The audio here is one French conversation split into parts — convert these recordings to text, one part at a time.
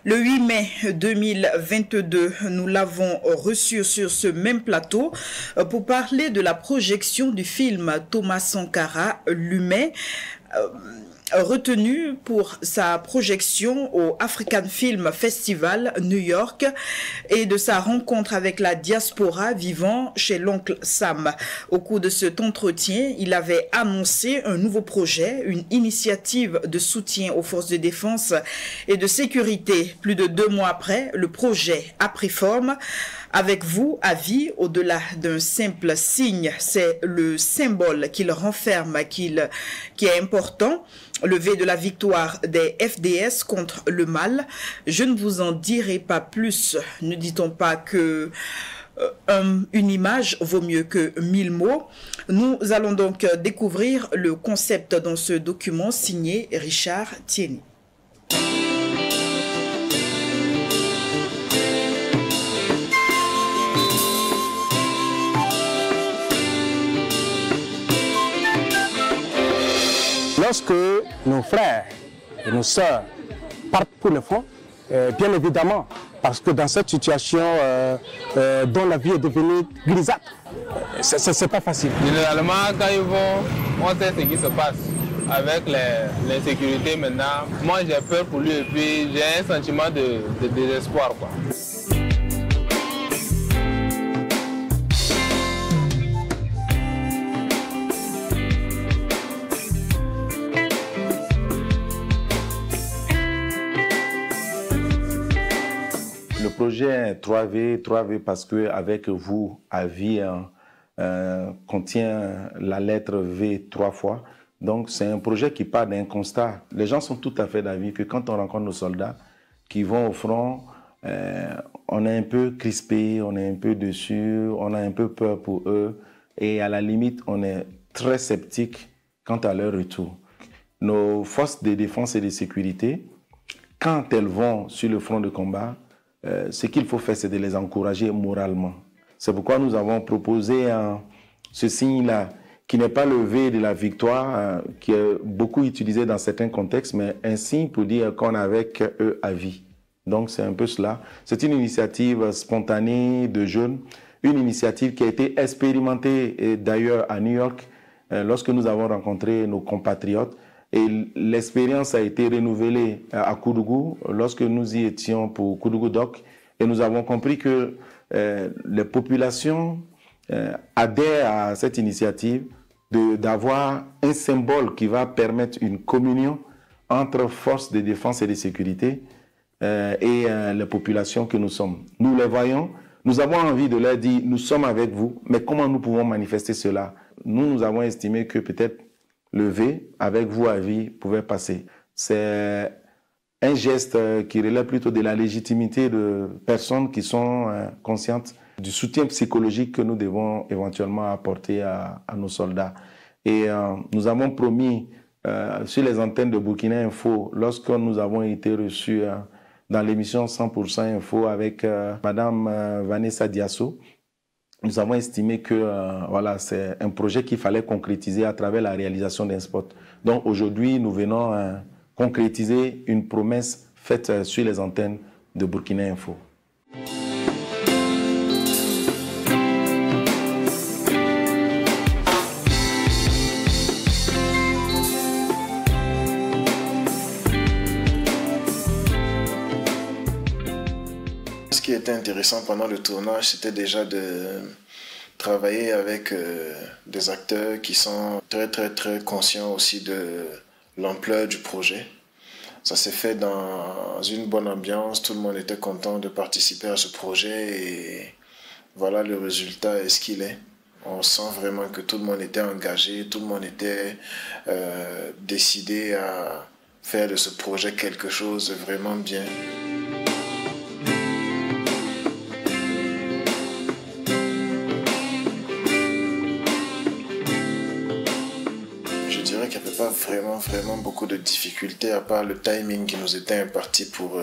Le 8 mai 2022, nous l'avons reçu sur ce même plateau pour parler de la projection du film Thomas Sankara, L'Humain, retenu pour sa projection au African Film Festival New York et de sa rencontre avec la diaspora vivant chez l'oncle Sam. Au cours de cet entretien, il avait annoncé un nouveau projet, une initiative de soutien aux forces de défense et de sécurité. Plus de 2 mois après, le projet a pris forme. Avec vous, à vie, au-delà d'un simple signe, c'est le symbole qu'il renferme qui est important. Le V de la victoire des FDS contre le mal. Je ne vous en dirai pas plus. Ne dit-on pas que une image vaut mieux que 1000 mots. Nous allons donc découvrir le concept dans ce document signé Richard Tierney. Lorsque nos frères et nos sœurs partent pour le front, bien évidemment, parce que dans cette situation dont la vie est devenue grisâtre, c'est pas facile. Généralement, quand ils vont, on sait ce qui se passe avec l'insécurité maintenant. Moi, j'ai peur pour lui et puis j'ai un sentiment de désespoir, quoi. Le projet 3V parce qu'avec vous, à vie, contient la lettre V 3 fois. Donc c'est un projet qui part d'un constat. Les gens sont tout à fait d'avis que quand on rencontre nos soldats qui vont au front, on est un peu crispé, on est un peu dessus, on a un peu peur pour eux. Et à la limite, on est très sceptique quant à leur retour. Nos forces de défense et de sécurité, quand elles vont sur le front de combat, ce qu'il faut faire, c'est de les encourager moralement. C'est pourquoi nous avons proposé ce signe-là, qui n'est pas le V de la victoire, qui est beaucoup utilisé dans certains contextes, mais un signe pour dire qu'on est avec eux à vie. Donc c'est un peu cela. C'est une initiative spontanée de jeunes, une initiative qui a été expérimentée d'ailleurs à New York, lorsque nous avons rencontré nos compatriotes. Et l'expérience a été renouvelée à Koudougou lorsque nous y étions pour Koudougou Doc. Et nous avons compris que les populations adhèrent à cette initiative d'avoir un symbole qui va permettre une communion entre forces de défense et de sécurité et les populations que nous sommes. Nous les voyons, nous avons envie de leur dire, nous sommes avec vous, mais comment nous pouvons manifester cela? Nous avons estimé que peut-être le V, avec vous à vie, pouvait passer. C'est un geste qui relève plutôt de la légitimité de personnes qui sont conscientes du soutien psychologique que nous devons éventuellement apporter à nos soldats. Et nous avons promis sur les antennes de Burkina Info, lorsque nous avons été reçus dans l'émission 100% Info avec Madame Vanessa Diasso, nous avons estimé que voilà, c'est un projet qu'il fallait concrétiser à travers la réalisation d'un spot. Donc aujourd'hui, nous venons concrétiser une promesse faite sur les antennes de Burkina Info. Ce qui était intéressant pendant le tournage, c'était déjà de travailler avec des acteurs qui sont très conscients aussi de l'ampleur du projet. Ça s'est fait dans une bonne ambiance, tout le monde était content de participer à ce projet et voilà, le résultat est ce qu'il est. On sent vraiment que tout le monde était engagé, tout le monde était décidé à faire de ce projet quelque chose de vraiment bien. Je dirais qu'il n'y avait pas vraiment beaucoup de difficultés à part le timing qui nous était imparti pour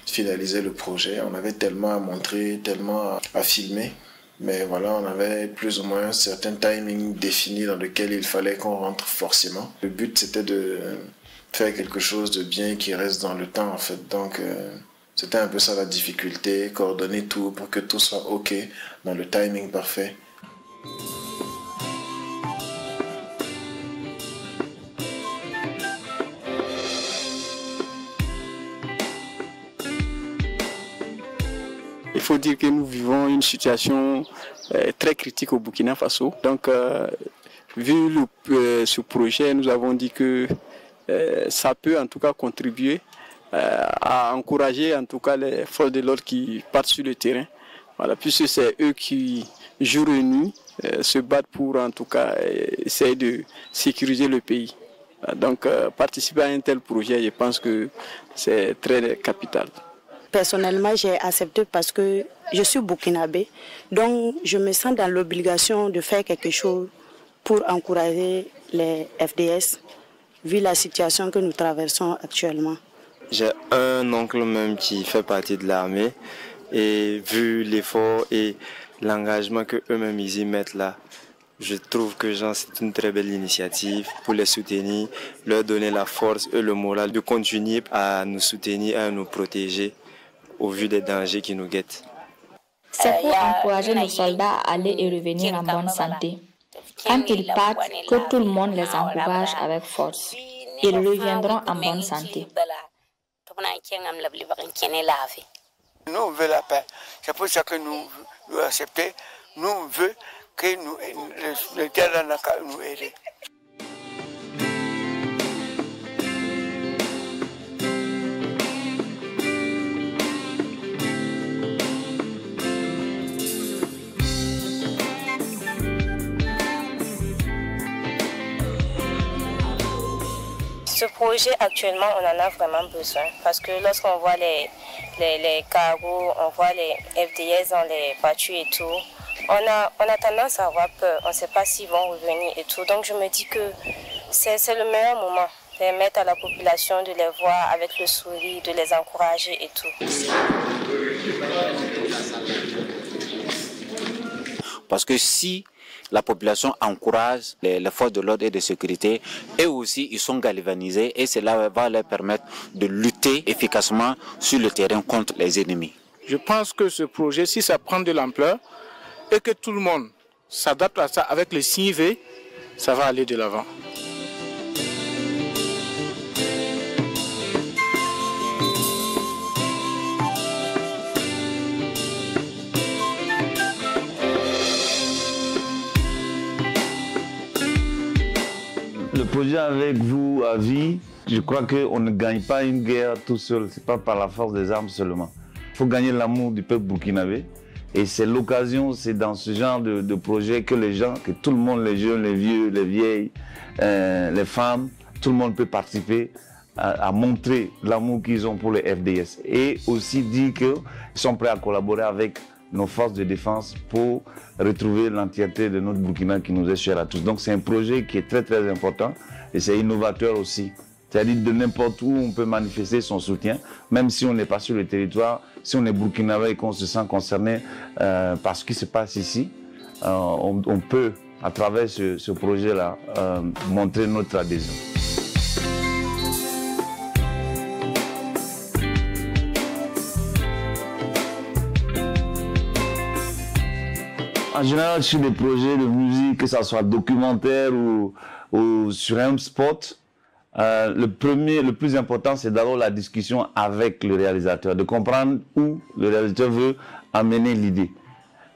finaliser le projet. On avait tellement à montrer, tellement à filmer, mais voilà, on avait plus ou moins un certain timing défini dans lequel il fallait qu'on rentre forcément. Le but, c'était de faire quelque chose de bien qui reste dans le temps en fait. Donc c'était un peu ça la difficulté, coordonner tout pour que tout soit ok dans le timing parfait. Il faut dire que nous vivons une situation très critique au Burkina Faso. Donc, vu ce projet, nous avons dit que ça peut en tout cas contribuer à encourager en tout cas les forces de l'ordre qui partent sur le terrain. Voilà, puisque c'est eux qui, jour et nuit, se battent pour en tout cas essayer de sécuriser le pays. Donc, participer à un tel projet, je pense que c'est très capital. Personnellement, j'ai accepté parce que je suis burkinabé, donc je me sens dans l'obligation de faire quelque chose pour encourager les FDS, vu la situation que nous traversons actuellement. J'ai un oncle même qui fait partie de l'armée et vu l'effort et l'engagement qu'eux-mêmes ils y mettent là, je trouve que c'est une très belle initiative pour les soutenir, leur donner la force et le moral de continuer à nous soutenir, à nous protéger au vu des dangers qui nous guettent. C'est pour encourager nos soldats à aller et revenir en bonne santé. Quand ils partent, que tout le monde les encourage avec force. Ils reviendront en bonne santé. Nous, on veut la paix. C'est pour ça que nous acceptons. Nous, on veut que le terrain nous aide. Ce projet, actuellement, on en a vraiment besoin parce que lorsqu'on voit les cargos, on voit les FDS dans les voitures et tout, on a tendance à avoir peur. On ne sait pas s'ils vont revenir et tout. Donc je me dis que c'est le meilleur moment. Permettre à la population de les voir avec le sourire, de les encourager et tout. Parce que si la population encourage les forces de l'ordre et de sécurité, et aussi ils sont galvanisés et cela va leur permettre de lutter efficacement sur le terrain contre les ennemis. Je pense que ce projet, si ça prend de l'ampleur et que tout le monde s'adapte à ça avec les signes V, ça va aller de l'avant. Le projet avec vous à vie, je crois qu'on ne gagne pas une guerre tout seul, ce n'est pas par la force des armes seulement. Il faut gagner l'amour du peuple burkinabé et c'est l'occasion, c'est dans ce genre de projet que les gens, que tout le monde, les jeunes, les vieux, les vieilles, les femmes, tout le monde peut participer à montrer l'amour qu'ils ont pour les FDS et aussi dire qu'ils sont prêts à collaborer avec nos forces de défense pour retrouver l'entièreté de notre Burkina qui nous est cher à tous. Donc c'est un projet qui est très très important et c'est innovateur aussi. C'est-à-dire de n'importe où on peut manifester son soutien, même si on n'est pas sur le territoire, si on est burkinabé et qu'on se sent concerné par ce qui se passe ici, on peut à travers ce projet-là montrer notre adhésion. En général, sur des projets de musique, que ce soit documentaire ou sur un spot, le plus important, c'est d'abord la discussion avec le réalisateur, de comprendre où le réalisateur veut amener l'idée.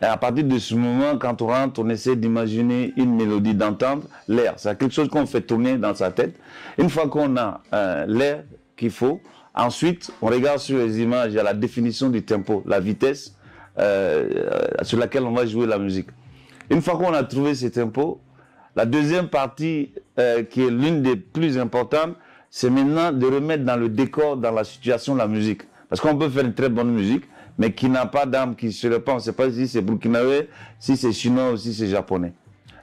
Et à partir de ce moment, quand on rentre, on essaie d'imaginer une mélodie, d'entendre l'air. C'est quelque chose qu'on fait tourner dans sa tête. Une fois qu'on a l'air qu'il faut, ensuite, on regarde sur les images, il y a la définition du tempo, la vitesse, sur laquelle on va jouer la musique. Une fois qu'on a trouvé ce tempo, la deuxième partie qui est l'une des plus importantes, c'est maintenant de remettre dans le décor, dans la situation, la musique. Parce qu'on peut faire une très bonne musique, mais qui n'a pas d'âme, qui se répand. On ne sait pas si c'est burkinabé, si c'est chinois ou si c'est japonais.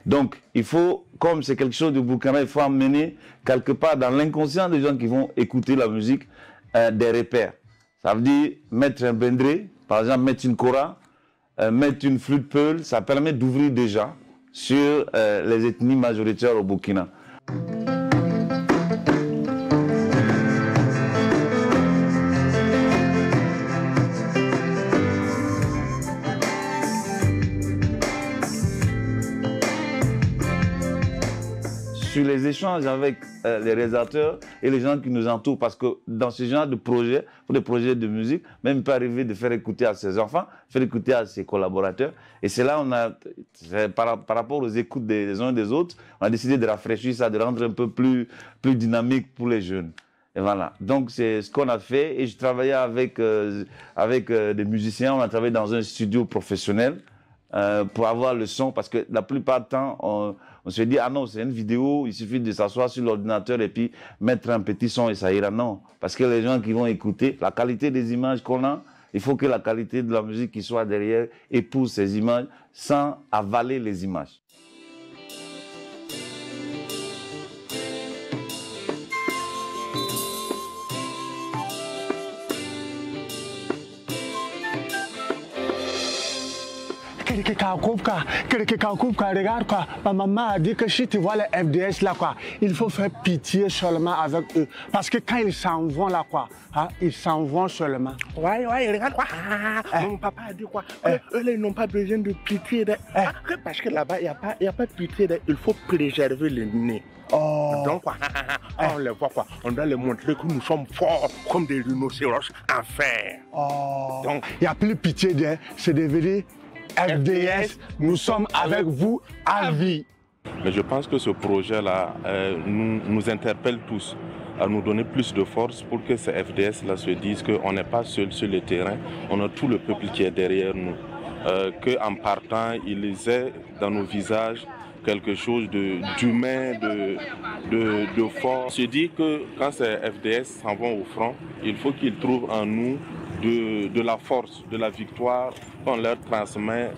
Donc, il faut, comme c'est quelque chose de burkinabé, il faut amener quelque part dans l'inconscient des gens qui vont écouter la musique des repères. Ça veut dire mettre un bendré, par exemple, mettre une kora, mettre une flûte peul, ça permet d'ouvrir déjà sur les ethnies majoritaires au Burkina. sur les échanges avec les réalisateurs et les gens qui nous entourent. Parce que dans ce genre de projet, pour des projets de musique, même il peut arriver de faire écouter à ses enfants, faire écouter à ses collaborateurs. Et c'est là on a, par rapport aux écoutes des uns et des autres, on a décidé de rafraîchir ça, de rendre un peu plus dynamique pour les jeunes. Et voilà, donc c'est ce qu'on a fait. Et je travaillais avec des musiciens, on a travaillé dans un studio professionnel pour avoir le son, parce que la plupart du temps, on se dit, ah non, c'est une vidéo, il suffit de s'asseoir sur l'ordinateur et puis mettre un petit son et ça ira. Non, parce que les gens qui vont écouter, la qualité des images qu'on a, il faut que la qualité de la musique qui soit derrière épouse ces images sans avaler les images. Regarde quoi, ma maman a dit que si tu vois les FDS là quoi, il faut faire pitié seulement avec eux. Parce que quand ils s'en vont là quoi, hein, ils s'en vont seulement. Ouais, regarde quoi. Mon papa a dit quoi. Eux là, ils n'ont pas besoin de pitié. Parce que là-bas, il n'y a pas de pitié. Il faut préserver le nez. Donc quoi, on les voit quoi, on doit les montrer que nous sommes forts comme des rhinocéros en fer. Donc il n'y a plus de pitié, c'est devenu FDS, nous sommes avec vous à vie. Mais je pense que ce projet-là nous interpelle tous à nous donner plus de force pour que ces FDS-là se disent qu'on n'est pas seul sur le terrain, on a tout le peuple qui est derrière nous. Qu'en partant, ils aient dans nos visages quelque chose d'humain, de fort. Je dis que quand ces FDS s'en vont au front, il faut qu'ils trouvent en nous de la force, de la victoire, qu'on leur transmet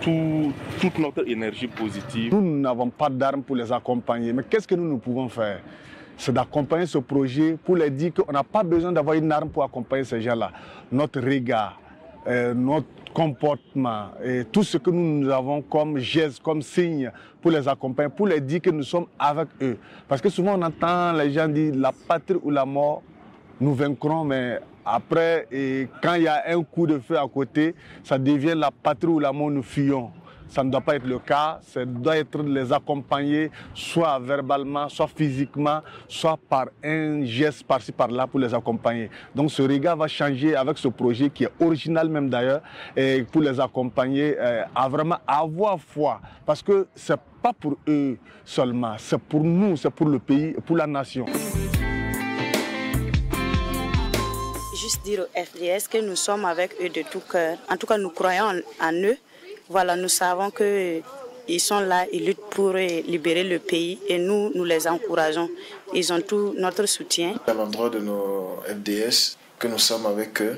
toute notre énergie positive. Nous n'avons pas d'armes pour les accompagner, mais qu'est-ce que nous pouvons faire? C'est d'accompagner ce projet pour leur dire qu'on n'a pas besoin d'avoir une arme pour accompagner ces gens-là. Notre regard, notre comportement et tout ce que nous avons comme geste, comme signe pour les accompagner, pour leur dire que nous sommes avec eux. Parce que souvent on entend les gens dire la patrie ou la mort, nous vaincrons, mais après, quand il y a un coup de feu à côté, ça devient la patrie ou la mort, nous fuyons. Ça ne doit pas être le cas, ça doit être de les accompagner, soit verbalement, soit physiquement, soit par un geste par-ci, par-là pour les accompagner. Donc ce regard va changer avec ce projet qui est original même d'ailleurs, et pour les accompagner à vraiment avoir foi. Parce que ce n'est pas pour eux seulement, c'est pour nous, c'est pour le pays, pour la nation. Juste dire aux FDS que nous sommes avec eux de tout cœur. En tout cas, nous croyons en eux. Voilà, nous savons qu'ils sont là, ils luttent pour libérer le pays et nous les encourageons. Ils ont tout notre soutien. À l'endroit de nos FDS, que nous sommes avec eux,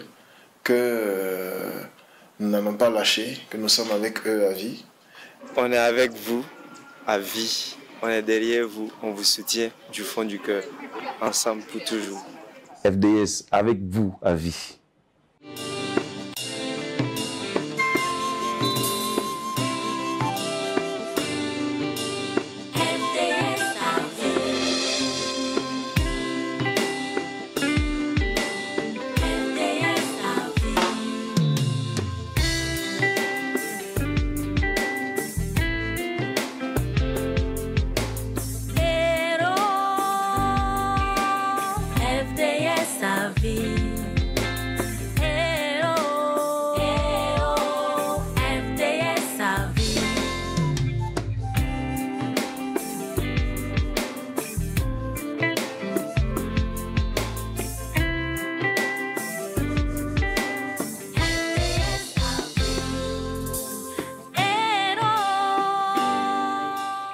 que nous n'allons pas lâcher, que nous sommes avec eux à vie. On est avec vous à vie, on est derrière vous, on vous soutient du fond du cœur, ensemble pour toujours. FDS, avec vous à vie.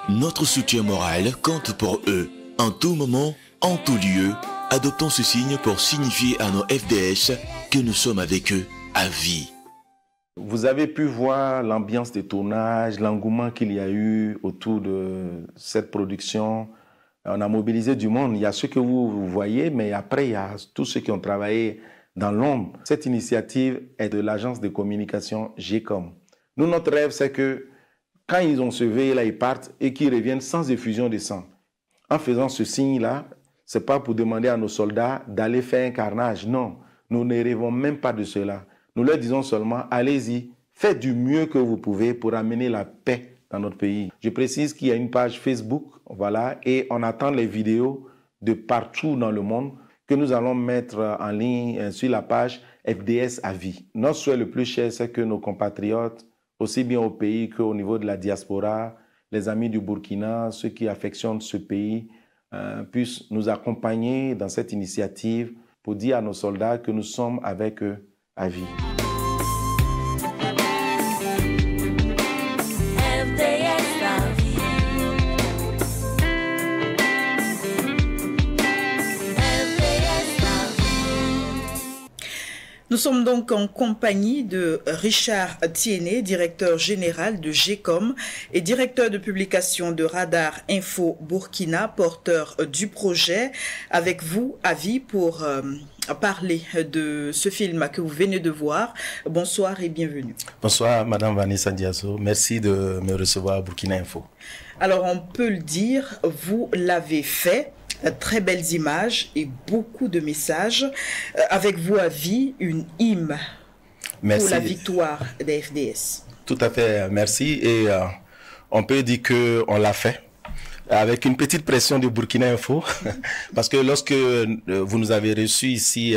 Notre soutien moral compte pour eux. En tout moment, en tout lieu, adoptons ce signe pour signifier à nos FDS que nous sommes avec eux à vie. Vous avez pu voir l'ambiance des tournages, l'engouement qu'il y a eu autour de cette production. On a mobilisé du monde. Il y a ceux que vous voyez, mais après, il y a tous ceux qui ont travaillé dans l'ombre. Cette initiative est de l'agence de communication GECOM. Nous, notre rêve, c'est que quand ils ont ce veille-là, ils partent et qu'ils reviennent sans effusion de sang. En faisant ce signe-là, ce n'est pas pour demander à nos soldats d'aller faire un carnage. Non, nous ne rêvons même pas de cela. Nous leur disons seulement, allez-y, faites du mieux que vous pouvez pour amener la paix dans notre pays. Je précise qu'il y a une page Facebook, voilà, et on attend les vidéos de partout dans le monde que nous allons mettre en ligne sur la page FDS à vie. Notre souhait le plus cher, c'est que nos compatriotes, aussi bien au pays qu'au niveau de la diaspora, les amis du Burkina, ceux qui affectionnent ce pays, puissent nous accompagner dans cette initiative pour dire à nos soldats que nous sommes avec eux à vie. Nous sommes donc en compagnie de Richard Tiéné, directeur général de GECOM et directeur de publication de Radar Info Burkina, porteur du projet. Avec vous, à vie, pour parler de ce film que vous venez de voir. Bonsoir et bienvenue. Bonsoir, Madame Vanessa Diazo. Merci de me recevoir à Burkina Info. Alors, on peut le dire, vous l'avez fait. Très belles images et beaucoup de messages. Avec vous à vie, une hymne pour la victoire des FDS. Tout à fait, merci. Et on peut dire qu'on l'a fait avec une petite pression de Burkina Info. Parce que lorsque vous nous avez reçus ici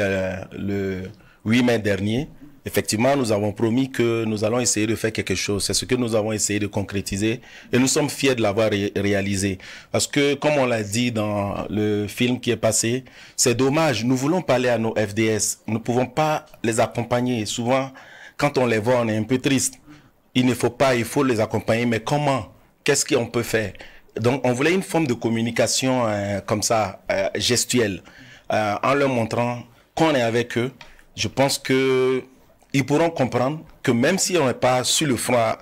le 8 mai dernier, effectivement, nous avons promis que nous allons essayer de faire quelque chose. C'est ce que nous avons essayé de concrétiser et nous sommes fiers de l'avoir réalisé. Parce que, comme on l'a dit dans le film qui est passé, c'est dommage. Nous voulons parler à nos FDS. Nous ne pouvons pas les accompagner. Souvent, quand on les voit, on est un peu triste. Il ne faut pas, il faut les accompagner. Mais comment? Qu'est-ce qu'on peut faire? Donc, on voulait une forme de communication comme ça, gestuelle, en leur montrant qu'on est avec eux. Je pense que ils pourront comprendre que même si on n'est pas sur le front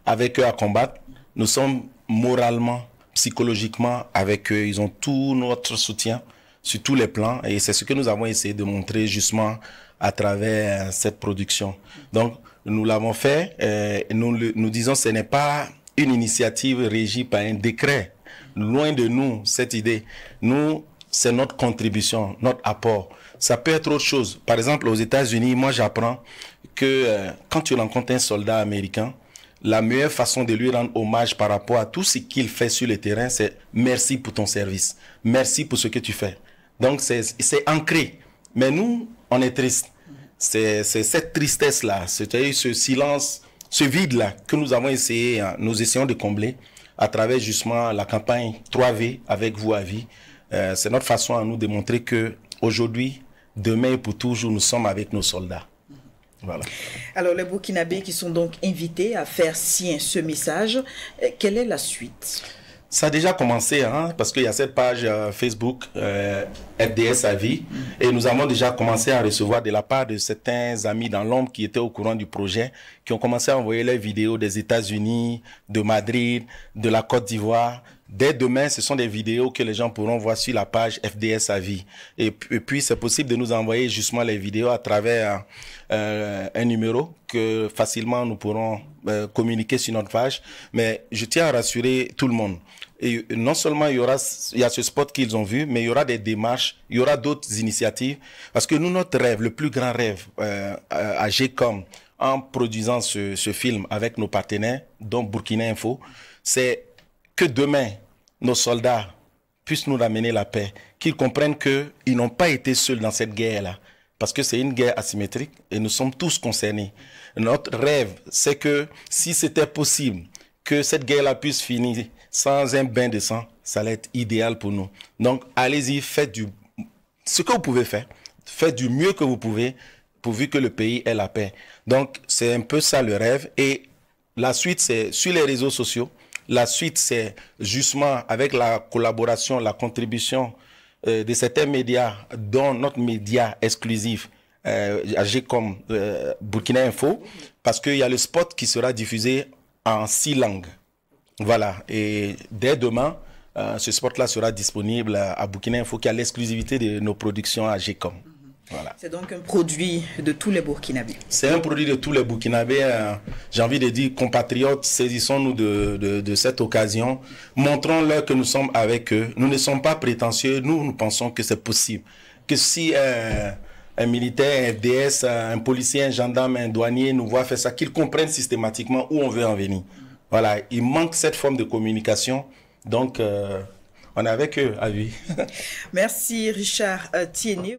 avec eux à combattre, nous sommes moralement, psychologiquement avec eux. Ils ont tout notre soutien sur tous les plans et c'est ce que nous avons essayé de montrer justement à travers cette production. Donc, nous l'avons fait. Nous disons que ce n'est pas une initiative régie par un décret. Loin de nous, cette idée. Nous, c'est notre contribution, notre apport. Ça peut être autre chose. Par exemple, aux États-Unis, moi j'apprends que quand tu rencontres un soldat américain, la meilleure façon de lui rendre hommage par rapport à tout ce qu'il fait sur le terrain, c'est merci pour ton service. Merci pour ce que tu fais. Donc c'est ancré. Mais nous, on est triste. C'est cette tristesse-là, c'est-à-dire ce silence, ce vide-là que nous avons essayé, nous essayons de combler à travers justement la campagne 3V avec vous à vie. C'est notre façon à nous de montrer que aujourd'hui, demain et pour toujours, nous sommes avec nos soldats. Voilà. Alors, les Burkinabés qui sont donc invités à faire sien ce message, quelle est la suite? Ça a déjà commencé, hein, parce qu'il y a cette page Facebook FDS à vie, et nous avons déjà commencé à recevoir de la part de certains amis dans l'ombre qui étaient au courant du projet, qui ont commencé à envoyer les vidéos des États-Unis, de Madrid, de la Côte d'Ivoire. Dès demain, ce sont des vidéos que les gens pourront voir sur la page FDS à vie. Et puis, c'est possible de nous envoyer justement les vidéos à travers un numéro que facilement nous pourrons communiquer sur notre page. Mais je tiens à rassurer tout le monde. Et non seulement il y a ce spot qu'ils ont vu, mais il y aura des démarches, il y aura d'autres initiatives. Parce que nous, notre rêve, le plus grand rêve à GECOM, en produisant ce film avec nos partenaires, dont Burkina Info, c'est que demain, nos soldats puissent nous ramener la paix, qu'ils comprennent qu'ils n'ont pas été seuls dans cette guerre-là, parce que c'est une guerre asymétrique et nous sommes tous concernés. Notre rêve, c'est que si c'était possible que cette guerre-là puisse finir sans un bain de sang, ça allait être idéal pour nous. Donc, allez-y, faites ce que vous pouvez faire, faites du mieux que vous pouvez, pourvu que le pays ait la paix. Donc, c'est un peu ça le rêve. Et la suite, c'est sur les réseaux sociaux. La suite, c'est justement avec la collaboration, la contribution de certains médias, dont notre média exclusif, GECOM Burkina Info, parce qu'il y a le spot qui sera diffusé en 6 langues. Voilà, et dès demain, ce spot-là sera disponible à Burkina Info, qui a l'exclusivité de nos productions à GECOM. Voilà. C'est donc un produit de tous les Burkinabés. C'est un produit de tous les Burkinabés. J'ai envie de dire, compatriotes, saisissons-nous de cette occasion. Montrons-leur que nous sommes avec eux. Nous ne sommes pas prétentieux. Nous pensons que c'est possible. Que si un militaire, un FDS, un policier, un gendarme, un douanier nous voit faire ça, qu'ils comprennent systématiquement où on veut en venir. Voilà, il manque cette forme de communication. Donc, on est avec eux à vie. Merci Richard Tiennet.